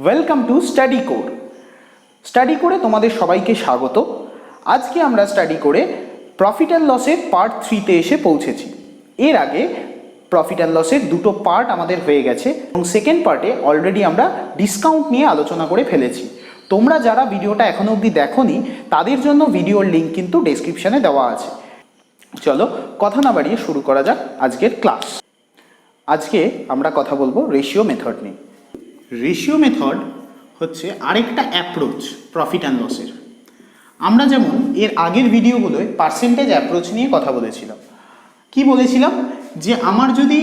Welcome to স্টাডিকোর। স্টাডিকোরে তোমাদের সবাইকে স্বাগত। আজকে আমরা স্টাডিকোরে প্রফিট অ্যান্ড লসের পার্ট 3তে এসে পৌঁছেছি। এর আগে প্রফিট অ্যান্ড লসের দুটো পার্ট আমাদের হয়ে গেছে এবং সেকেন্ড পার্টে অলরেডি আমরা ডিসকাউন্ট নিয়ে আলোচনা করে ফেলেছি। তোমরা যারা ভিডিওটা এখনো অবধি দেখোনি তাদের জন্য ভিডিওর লিঙ্ক কিন্তু ডেসক্রিপশানে দেওয়া আছে। চলো কথা না বাড়িয়ে শুরু করা যাক আজকের ক্লাস। আজকে আমরা কথা বলবো রেশিও মেথড নিয়ে। রেশিও মেথড হচ্ছে আরেকটা অ্যাপ্রোচ প্রফিট অ্যান্ড লসের। আমরা যেমন এর আগের ভিডিওগুলোয় পার্সেন্টেজ অ্যাপ্রোচ নিয়ে কথা বলেছিলাম। কি বলেছিলাম যে আমার যদি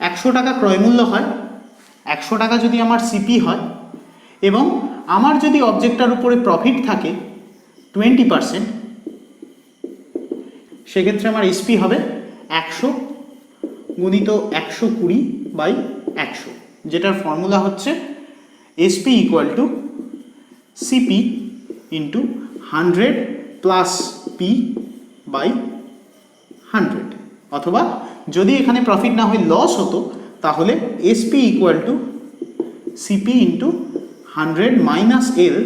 100 টাকা ক্রয়মূল্য হয়, 100 টাকা যদি আমার সিপি হয় এবং আমার যদি অবজেক্টটার উপরে প্রফিট থাকে 20%, সেক্ষেত্রে আমার এসপি হবে 100 গুণিত 120/100, যেটার ফর্মুলা হচ্ছে SP equal to CP into 100 plus P by 100, অথবা যদি এখানে প্রফিট না হয়ে লস হতো তাহলে SP equal to CP into 100 minus L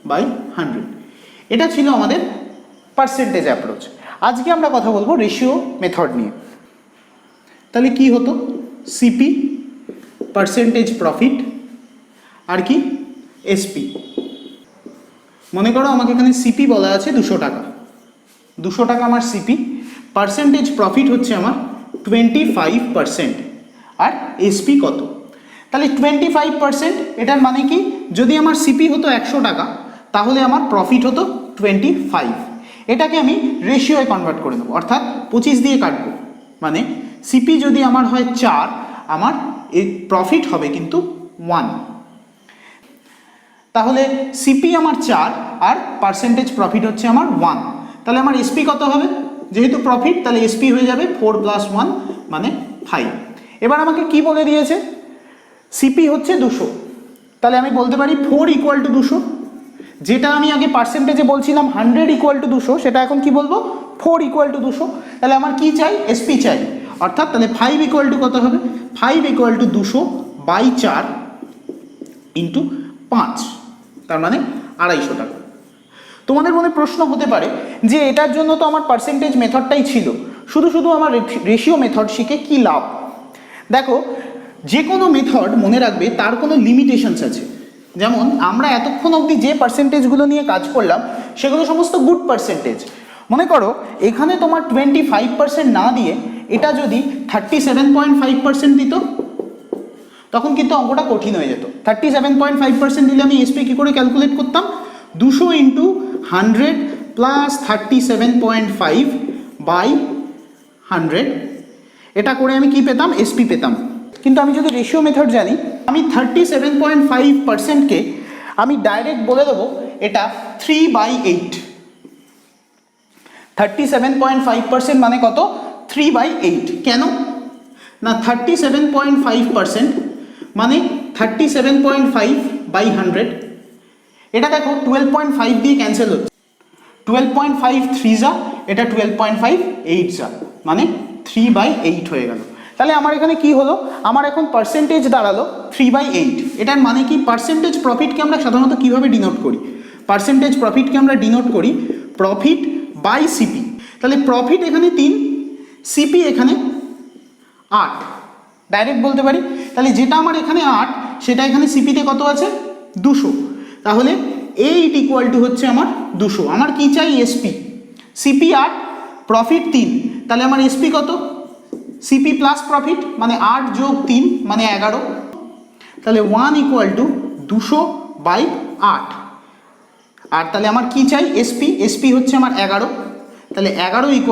by 100। এটা ছিল আমাদের পার্সেন্টেজ অ্যাপ্রোচ। আজকে আমরা কথা বলবো রেশিও মেথড নিয়ে। তাহলে কি হতো? সিপি পার্সেন্টেজ প্রফিট আর কি এসপি। মনে করো আমাকে এখানে সিপি বলা আছে 200 টাকা, 200 টাকা আমার সিপি, পার্সেন্টেজ প্রফিট হচ্ছে আমার 25%, আর এসপি কত? তাহলে 25%, এটার মানে কি? যদি আমার সিপি হতো 100 টাকা তাহলে আমার প্রফিট হতো 25। এটাকে আমি রেশিওয়ে কনভার্ট করে নেবো, অর্থাৎ 25 দিয়ে কাটবো। মানে সিপি যদি আমার হয় 4, আমার এই প্রফিট হবে কিন্তু 1। তাহলে সিপি আমার 4 আর পার্সেন্টেজ প্রফিট হচ্ছে আমার 1। তাহলে আমার এসপি কত হবে? যেহেতু প্রফিট তাহলে এসপি হয়ে যাবে 4 + 1 মানে 5। এবার আমাকে কি বলে দিয়েছে? সিপি হচ্ছে 200, তাহলে আমি বলতে পারি 4 = 200। যেটা আমি আগে পার্সেন্টেজে বলছিলাম 100 = 200, সেটা এখন কি বলবো? 4 = 200। তাহলে আমার কি চাই? এসপি চাই। অর্থাৎ তাহলে 5 = কত হবে? 5 = 200/4 ইন্টু 5, তার মানে 250 টাকা। তোমাদের মনে প্রশ্ন হতে পারে যে এটার জন্য তো আমার পার্সেন্টেজ মেথডটাই ছিল, শুধু শুধু আমার রেশিও মেথড শিখে কি লাভ? দেখো, যে কোনো মেথড মনে রাখবে তার কোনো লিমিটেশনস আছে। যেমন আমরা এতক্ষণ অবধি যে পার্সেন্টেজগুলো নিয়ে কাজ করলাম সেগুলো সমস্ত গুড পার্সেন্টেজ। মনে করো এখানে তোমার 25% না দিয়ে এটা যদি 37.5% দিত, তখন কিন্তু অঙ্কটা কঠিন হয়ে যেত। 37.5% দিলে আমি এসপি কী করে ক্যালকুলেট করতাম? 200 × 100 প্লাস 37.5/100, এটা করে আমি কি পেতাম? এসপি পেতাম। কিন্তু আমি যদি রেশিও মেথড জানি, আমি 37.5%কে আমি ডাইরেক্ট বলে দেবো এটা 3/8। 37.5% মানে কত? 3/8। কেন না? 37.5% মানে 37.5/100। এটা দেখো 12.5 দিয়ে ক্যান্সেল হচ্ছে, 12.5 3 যা, এটা 12.5 8 যা, মানে 3/8 হয়ে গেল। তাহলে আমার এখানে কি হলো? আমার এখন পার্সেন্টেজ দাঁড়ালো 3/8। এটার মানে কি? পার্সেন্টেজ প্রফিটকে আমরা সাধারণত কীভাবে ডিনোট করি? পার্সেন্টেজ প্রফিটকে আমরা ডিনোট করি প্রফিট বাই সিপি। তাহলে প্রফিট এখানে 3, সিপি এখানে 8, ডাইরেক্ট বলতে পারি। তাহলে যেটা আমার এখানে 8, সেটা এখানে সিপিতে কত আছে? 200। তাহলে 8 = হচ্ছে আমার 200। আমার কি চাই? এসপি। সিপি 8, প্রফিট 3, তাহলে আমার এসপি কত? সিপি প্লাস প্রফিট মানে 8 + 3 মানে 11। তাহলে 1 = 200/8। আর তাহলে আমার কি চাই? এসপি। এসপি হচ্ছে আমার 11, তাহলে 11 =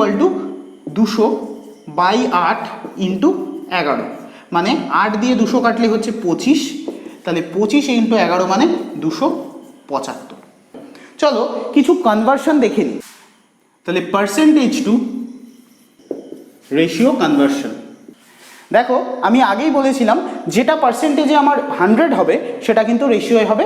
200/8 ইন্টু 11, মানে 8 দিয়ে 200 কাটলে হচ্ছে 25। তাহলে 25 × 11 মানে 275। চলো কিছু কনভার্সন দেখে নিই। তাহলে পার্সেন্টেজ টু রেশিও কনভার্সন। দেখো আমি আগেই বলেছিলাম যেটা পার্সেন্টেজে আমার 100 হবে সেটা কিন্তু রেশিওয়ে হবে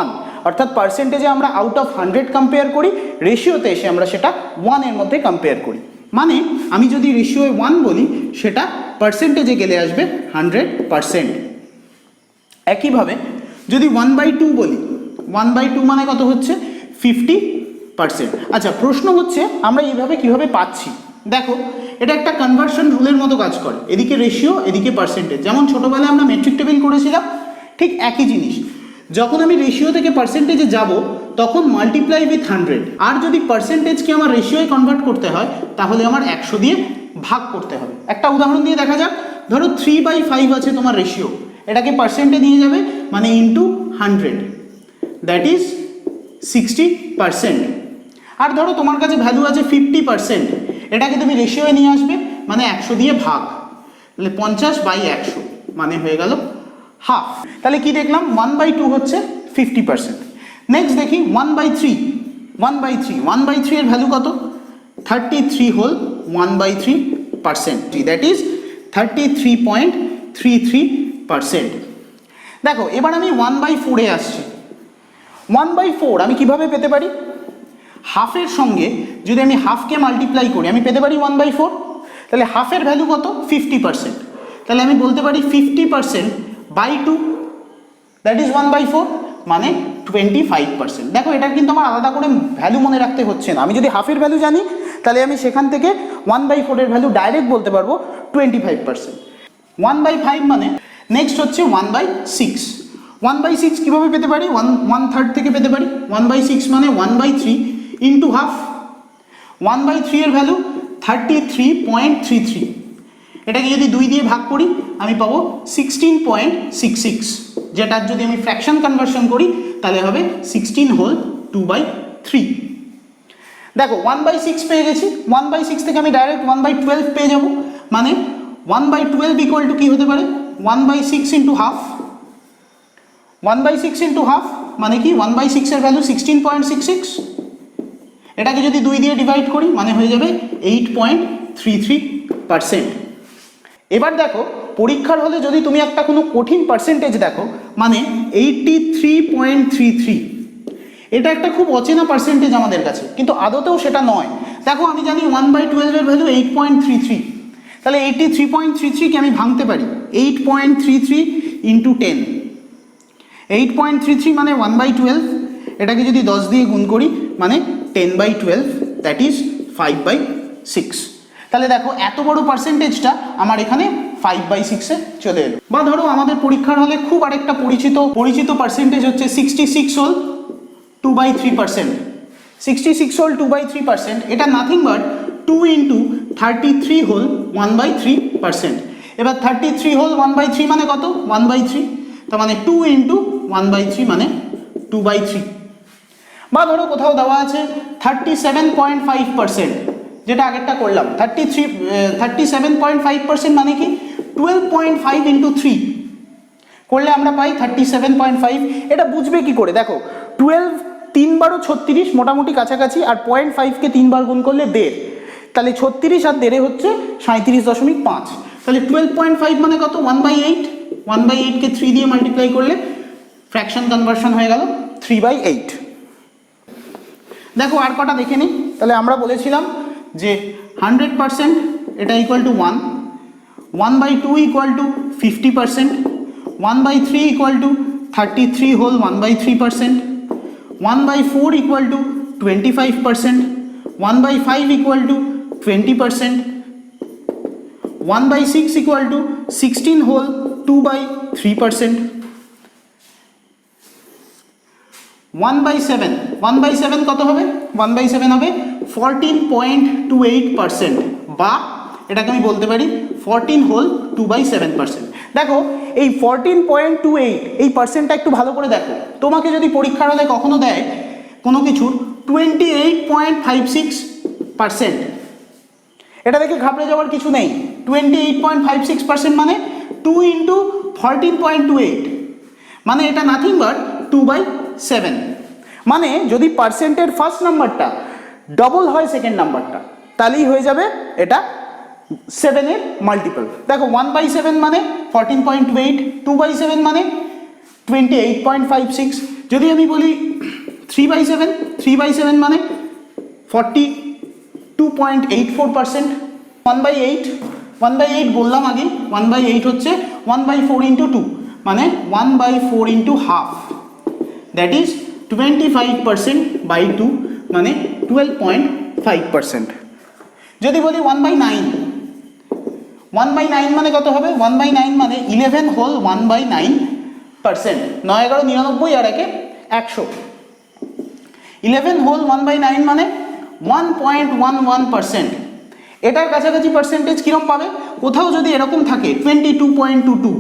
1। অর্থাৎ পার্সেন্টেজে আমরা আউট অফ 100 কম্পেয়ার করি, রেশিওতে এসে আমরা সেটা 1 এর মধ্যে কম্পেয়ার করি। মানে আমি যদি রেশিওয়ে 1 বলি, সেটা পার্সেন্টেজে গেলে আসবে 100%। একইভাবে যদি 1/2 বলি, 1/2 মানে কত হচ্ছে 50%। আচ্ছা, প্রশ্ন হচ্ছে আমরা এইভাবে কিভাবে পাচ্ছি। দেখো, এটা একটা কনভার্সন রুলের মতো কাজ করে, এদিকে রেশিও এদিকে পার্সেন্টেজ। যেমন ছোটোবেলায় আমরা মেট্রিক টেবিল করেছিলাম, ঠিক একই জিনিস। যখন আমি রেশিও থেকে পার্সেন্টেজে যাব তখন মাল্টিপ্লাই উইথ 100, আর যদি পার্সেন্টেজকে আমার রেশিওয় কনভার্ট করতে হয় তাহলে আমার 100 দিয়ে ভাগ করতে হবে। একটা উদাহরণ দিয়ে দেখা যাক। ধরো 3/5 আছে তোমার রেশিও, এটাকে পার্সেন্টে নিয়ে যাবে মানে ইন্টু 100, দ্যাট ইজ 60%। আর ধরো তোমার কাছে ভ্যালু আছে 50%, এটাকে তুমি রেশিওয়ে নিয়ে আসবে মানে 100 দিয়ে ভাগ, তাহলে 50/100 মানে হয়ে গেল হাফ। তাহলে কি দেখলাম, 1/2 হচ্ছে 50%। নেক্সট দেখি 1/3। 1/3 এর ভ্যালু কত, 33 হোল 1/3%, দ্যাট ইজ 33.33%। দেখো এবার আমি 1/4 এ আসছি। 1/4 আমি কিভাবে পেতে পারি, হাফের সঙ্গে যদি আমি হাফকে মাল্টিপ্লাই করি আমি পেতে পারি 1/4। তাহলে হাফের ভ্যালু কত 50%, তাহলে আমি বলতে পারি 50%/2, দ্যাট ইজ 1/4 মানে 25%। দেখো এটা কিন্তু আমার আলাদা করে ভ্যালু মনে রাখতে হচ্ছে না, আমি যদি হাফের ভ্যালু জানি তাহলে আমি সেখান থেকে 1/4 এর ভ্যালু ডাইরেক্ট বলতে পারবো 25%। 1/5 মানে নেক্সট হচ্ছে 1/6। 1/6 কীভাবে পেতে পারি, 1/3 থেকে পেতে পারি। 1/6 মানে 1/3 ইন্টু হাফ। 1/3 এর ভ্যালু 33.33, এটাকে যদি 2 দিয়ে ভাগ করি আমি পাবো 16.66, যেটার যদি আমি ফ্র্যাকশন কনভার্সন করি তাহলে হবে 16 হোল 2/3। দেখো 1/6 পেয়ে গেছি, 1/6 থেকে আমি ডাইরেক্ট 1/12 পেয়ে যাব, মানে 1/12 ইকুয়াল টু কী হতে পারে 1/6 ইন্টু হাফ। 1/6 ইন্টু হাফ মানে কি 1/6 এর ভ্যালু 16.66, এটাকে যদি 2 দিয়ে ডিভাইড করি মানে হয়ে যাবে 8.33%। এবার দেখো পরীক্ষার হলে যদি তুমি একটা কোনো কঠিন পার্সেন্টেজ দেখো মানে 83.33, এটা একটা খুব অচেনা পার্সেন্টেজ আমাদের কাছে, কিন্তু আদতেও সেটা নয়। দেখো আমি জানি 1/12 এর ভ্যালু 8.33, তাহলে 83.33 কে আমি ভাঙতে পারি 8.33 ইন্টু 10। 8.33 মানে 1/12, এটাকে যদি 10 দিয়ে গুণ করি মানে 10/12, দ্যাট ইজ 5/6। তাহলে দেখো এত বড় পার্সেন্টেজটা আমার এখানে 5/6-এ চলে এলো। বা ধরো আমাদের পরীক্ষার হলে খুব আরেকটা পরিচিত পার্সেন্টেজ হচ্ছে 66 হোল 2/3%। 66 হোল 2/3%, এটা নাথিং বাট 2 ইন্টু 33 হোল 1/3%। এবার 33 হোল 1/3 মানে কত 1/3, তার মানে 2 ইন্টু 1/3 মানে 2/3। বা ধরো কোথাও দেওয়া আছে 37.5%, যেটা আগেরটা করলাম 37.5% মানে কি 12.5 ইন্টু 3 করলে আমরা পাই 37.5। এটা বুঝবে কি করে, দেখো 12 3 বারো 36 মোটামুটি কাছাকাছি, আর 0.5কে 3 বার গুণ করলে 1.5, তাহলে 36 আর 1.5 হচ্ছে 37.5। তাহলে 12.5 মানে কত 1/8, 1/8কে 3 দিয়ে মাল্টিপ্লাই করলে ফ্র্যাকশন কনভার্সন হয়ে গেল 3/8। দেখো আর কটা দেখে নিই। তাহলে আমরা বলেছিলাম যে 100% এটা equal to 1, 1/2 equal to 50%, 1/3 equal to 33 whole 1/3%, 1/4 equal to 25%, 1/5 equal to 20%, 1/6 equal to 16 whole 2/3%, 1/7 কত হবে 1/7 হবে 14.28%, বা এটাকে আমি বলতে পারি 14 হোল 2/7%। দেখো এই 14.28 এই পার্সেন্টটা একটু ভালো করে দেখো। তোমাকে যদি পরীক্ষার হলে কখনো দেয় কোনো কিছুর 28.56%, এটা দেখে ঘাবড়ে যাওয়ার কিছু নেই। 28.56% মানে 2 ইন্টু 14.28, মানে এটা নাথিং বাট 2/7। মানে যদি পার্সেন্টের ফার্স্ট নাম্বারটা ডবল হয় সেকেন্ড নাম্বারটা, তাহলেই হয়ে যাবে এটা 7-এর মাল্টিপল। দেখো 1/7 মানে 14.28, 2/7 মানে 28.56। যদি আমি বলি 3/7 মানে 42.84%। 1/8 বললাম আগে 1/8 হচ্ছে 1/4 ইন্টু 2 মানে 1/4 into half, that is 25% by 2 মানে 12.5%। যদি বলি 1/9, 1/9 মানে কত হবে? 1/9 মানে 11 হোল 1/9%, 9 11 99 আর একে 100। 11 হোল 1/9 মানে 1.11%। এটার কাছাকাছি পার্সেন্টেজ কিরম পাবে? কোথাও যদি এরকম থাকে 22.22,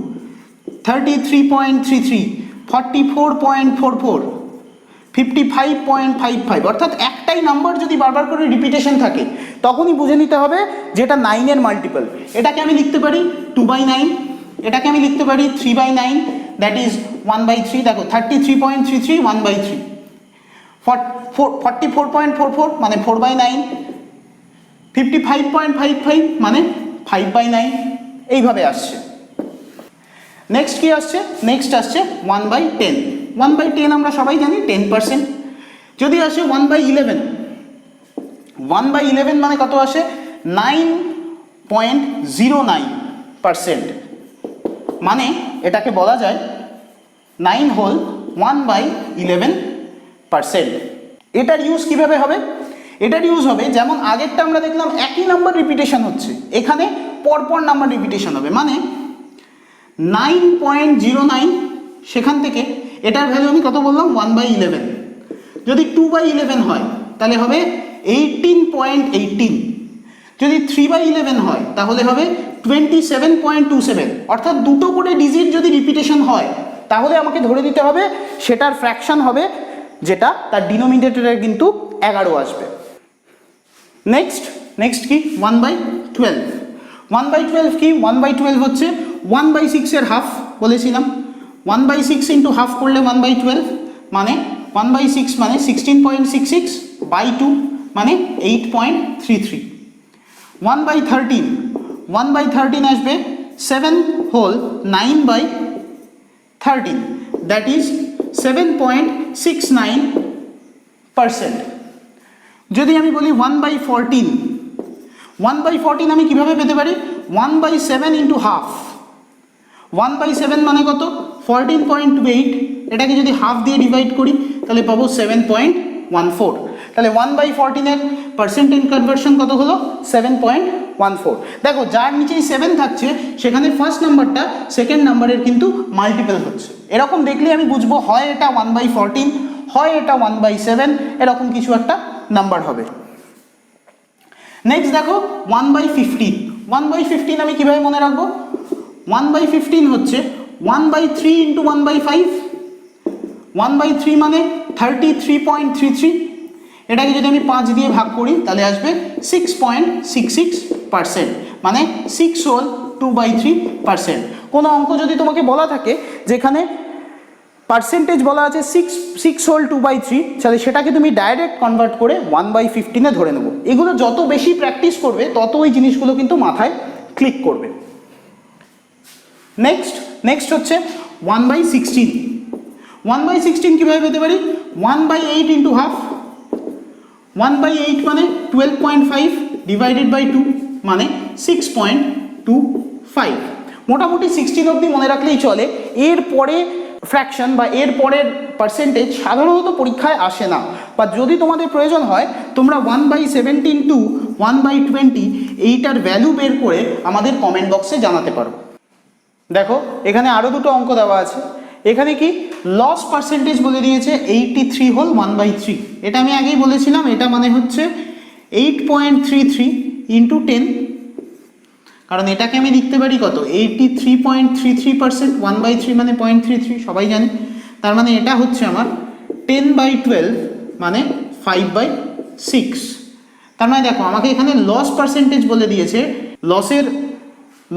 33.33, 44.44, 55.55, অর্থাৎ একটাই নাম্বার যদি বারবার করে রিপিটেশন থাকে তখনই বুঝে নিতে হবে যেটা 9 এর মাল্টিপল। এটাকে আমি লিখতে পারি 2/9, এটাকে আমি লিখতে পারি 3/9, দ্যাট ইজ 1/3। দেখো 33.33 1/3, 44.44 মানে 4/9, 55.55 মানে 5/9, এইভাবে আসছে। নেক্সট কি আসছে? নেক্সট আসছে 1/10। 1/10 আমরা সবাই জানি 10%। যদি আসে 1/11, 1/11 মানে কত আসে? 9.09%, মানে এটাকে বলা যায় 9 হোল 1/11%। এটার ইউজ কিভাবে হবে? এটার ইউজ হবে যেমন আগেরটা আমরা দেখলাম একই নাম্বার রিপিটেশন হচ্ছে, এখানে পরপর নাম্বার রিপিটেশন হবে, মানে 9.09, সেখান থেকে এটার ভ্যালু আমি কত বললাম? 1/11। যদি 2/11 হয় তাহলে হবে 18.18, যদি 3/11 হয় তাহলে হবে 27.27, অর্থাৎ দুটো করে ডিজিট যদি রিপিটেশন হয় তাহলে আমাকে ধরে দিতে হবে সেটার ফ্র্যাকশন হবে যেটা তার ডিনোমিনেটরে কিন্তু 11 আসবে। নেক্সট কি? 1/12। 1/12 কি? 1/12 হচ্ছে 1/6 এর হাফ বলেছিলাম। 1/6 ইন্টু হাফ করলে 1/12 মানে 1/6 মানে 16.66 বাই 2 মানে 8.33। 1/13, 1/13 আসবে 7 হোল 9/13, দ্যাট ইজ 7.69%। যদি আমি বলি 1/14, 1/14 আমি কিভাবে পেতে পারি? 1/7 ইন্টু হাফ। 1/7 মানে কত? 14.28, এটাকে যদি হাফ দিয়ে ডিভাইড করি তাহলে পাবো 7.14। তাহলে 1/14 এর পার্সেন্টেজ কনভার্সন কত হলো? 7.14। দেখো যার নিচেই 7 থাকছে সেখানে ফার্স্ট নাম্বারটা সেকেন্ড নাম্বারের কিন্তু মাল্টিপল হচ্ছে। এরকম দেখলে আমি বুঝবো হয় এটা 1/14, হয় এটা 1/7, এরকম কিছু একটা নাম্বার হবে। নেক্সট দেখো 1/15। 1/15 আমি কিভাবে মনে রাখবো? 1/15 হচ্ছে 1/3 ইন্টু 1/5। 1/3 মানে 33.33, এটাকে যদি আমি 5 দিয়ে ভাগ করি তাহলে আসবে 6.66%, মানে 6 হোল 2/3%। কোনো অঙ্ক যদি তোমাকে বলা থাকে যেখানে পার্সেন্টেজ বলা আছে 6 হোল 2/3, তাহলে সেটাকে তুমি ডাইরেক্ট কনভার্ট করে 1/15 ধরে নেবো। এগুলো যত বেশি প্র্যাকটিস করবে তত ওই জিনিসগুলো কিন্তু মাথায় ক্লিক করবে। নেক্সট হচ্ছে 1/16। 1/16 কীভাবে পেতে পারি? 1/8 ইন্টু হাফ। 1/8 মানে 12.5 ডিভাইডেড বাই 2 মানে 6.25। মোটামুটি 16 অবধি মনে রাখলেই চলে। এর পরে ফ্র্যাকশন বা এর পরের পার্সেন্টেজ সাধারণত পরীক্ষায় আসে না, বা যদি তোমাদের প্রয়োজন হয় তোমরা 1/17 টু 1/20 এইটার ভ্যালু বের করে আমাদের কমেন্ট বক্সে জানাতে পারো। দেখো এখানে আরও দুটো অঙ্ক দেওয়া আছে। এখানে কি লস পার্সেন্টেজ বলে দিয়েছে 83 হোল 1/3। এটা আমি আগেই বলেছিলাম, এটা মানে হচ্ছে 8.33 ইন্টু 10, কারণ এটাকে আমি লিখতে পারি কত? 83.33%। 1/3 মানে 0.33 সবাই জানি, তার মানে এটা হচ্ছে আমার 10/12 মানে 5/6। তার মানে দেখো আমাকে এখানে লস পার্সেন্টেজ বলে দিয়েছে,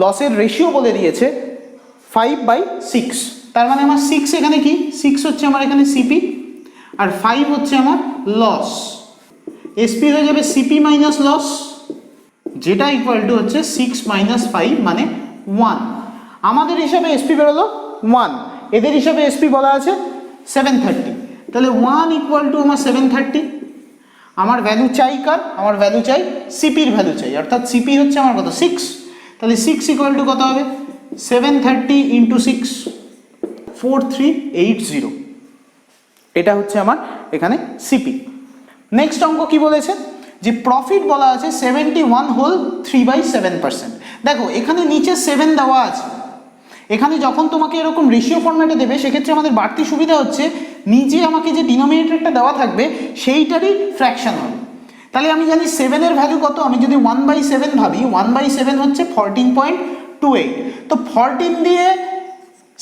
লসের রেশিও বলে দিয়েছে 5/6। তার মানে আমার 6 এখানে কি? 6 হচ্ছে আমার এখানে সিপি, আর 5 হচ্ছে আমার লস। এসপি হয়ে যাবে সিপি মাইনাস লস, যেটা ইকুয়াল টু হচ্ছে 6 মাইনাস 5 মানে 1। আমাদের হিসাবে এসপি বেরোলো 1, এদের হিসাবে এসপি বলা আছে 730, তাহলে 1 ইকুয়াল টু আমার 730। আমার ভ্যালু চাই কার? আমার ভ্যালু চাই সিপির ভ্যালু চাই, অর্থাৎ সিপি হচ্ছে আমার কত? 6। তাহলে 6 ইকুয়াল টু কত হবে? 730 ইন্টু 6, 4380, এটা হচ্ছে আমার এখানে সিপি। নেক্সট অঙ্ক কি বলেছে, যে প্রফিট বলা আছে 71 হোল 3/7%। দেখো এখানে নিচে 7 দেওয়া আছে, এখানে যখন তোমাকে এরকম রেশিও ফরম্যাটে দেবে সেক্ষেত্রে আমাদের বাড়তি সুবিধা হচ্ছে নিচে আমাকে যে ডিনোমিনেটরটা দেওয়া থাকবে সেইটারই ফ্র্যাকশন হবে। তাহলে আমি জানি 7 এর ভ্যালু কত, আমি যদি 1/7 ভাবি, 1/7 হচ্ছে 14.28, তো 14 দিয়ে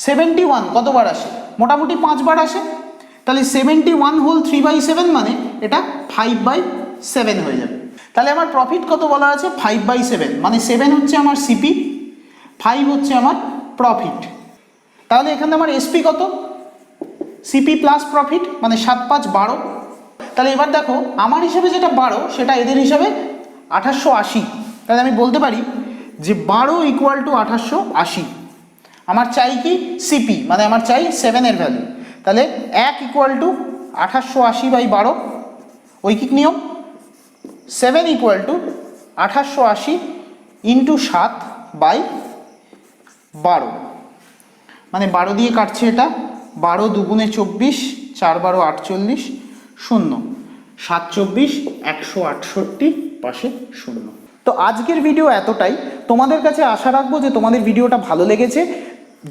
71 কতবার আসে, মোটামুটি 5 বার আসে। তাহলে 71 হোল 3/7 মানে এটা 5/7 হয়ে যাবে। তাহলে আমার প্রফিট কত বলা আছে, 5/7, মানে 7 হচ্ছে আমার সিপি, 5 হচ্ছে আমার প্রফিট। তাহলে এখানে আমার এসপি কত, সিপি প্লাস প্রফিট, মানে 7 5 12। তাহলে এবার দেখো আমার হিসাবে যেটা 12 সেটা এদের হিসাবে 1880। তাহলে আমি বলতে পারি যে 12 ইকুয়াল টু 1880। আমার চাই কি সিপি, মানে আমার চাই 7 এর ভ্যালু। তাহলে 1 ইকুয়াল টু 1880/12, ঐকিক নিয়ম। 7 ইকুয়াল টু 1880 ইন্টু 7/12, মানে 12 দিয়ে কাটছে এটা, 12 দুগুণে 24, 4 12 48, 0 7 24 168, পাশে 0। তো আজকের ভিডিও এতটাই। তোমাদের কাছে আশা রাখবো যে তোমাদের ভিডিওটা ভালো লেগেছে।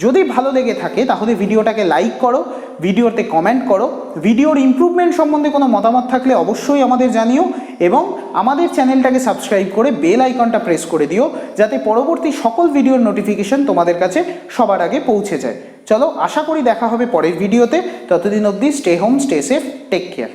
যদি ভালো লেগে থাকে তাহলে ভিডিওটাকে লাইক করো, ভিডিওতে কমেন্ট করো, ভিডিওর ইমপ্রুভমেন্ট সম্বন্ধে কোনো মতামত থাকলে অবশ্যই আমাদের জানিও, এবং আমাদের চ্যানেলটাকে সাবস্ক্রাইব করে বেল আইকনটা প্রেস করে দিও যাতে পরবর্তী সকল ভিডিওর নোটিফিকেশন তোমাদের কাছে সবার আগে পৌঁছে যায়। চলো, আশা করি দেখা হবে পরের ভিডিওতে। ততদিন অবধি stay home, stay safe, take care.